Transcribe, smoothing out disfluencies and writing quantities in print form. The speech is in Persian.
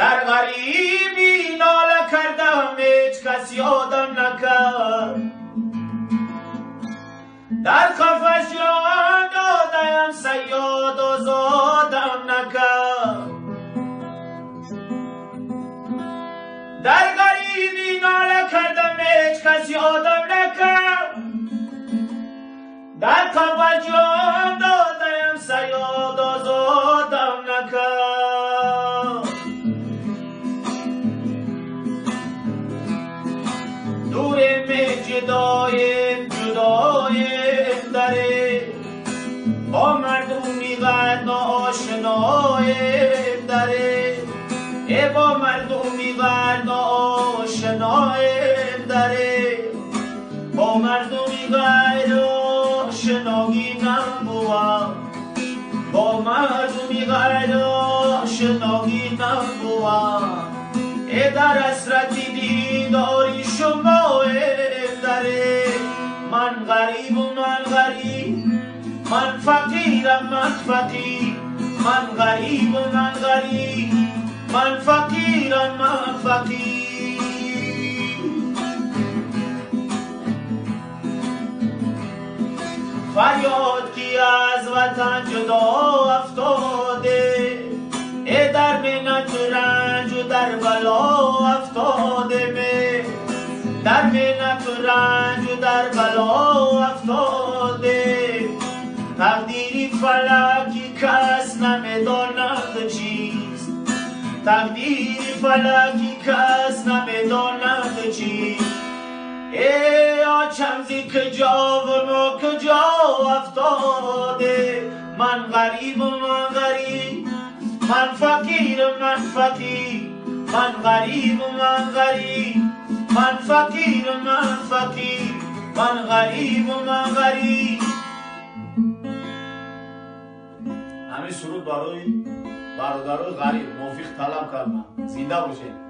در غریبی ناله کردم هیچ کس یادم نکرد در قفس جان دادم صیاد آزادم نکرد در غریبی ناله کردم هیچ کس یادم نکرد در قفس جان دادم صیاد آزادم نکرد دور می جدایم جدایم داره با مردمی قد ناآشنایم داره با مردمی قد ناآشنایم داره با مردمی قد آشنایی نبوام با مردمی قد آشنایی نبوام در حسرتی دیداری شما داره من غریب و من غریب من فقیرم من فقیر من غریب و من غریب من فقیرم من فقیر فریاد کی از وطن جدا افتاده در منت رنج و در بلا افتاده می در منت رنج و در بلا افتاده تقدیری فلکی کس نمیداند چیست تقدیری فلکی کس نمیداند چیست ای آچمزی کجا و ما کجا افتاده من غریب و من غریب من فقیر من فقیر من غریب و من غریب من فقیر من فقیر من غریب و من غریب همین سرود برای برادرای غریب موفق طلب کردم زنده باشید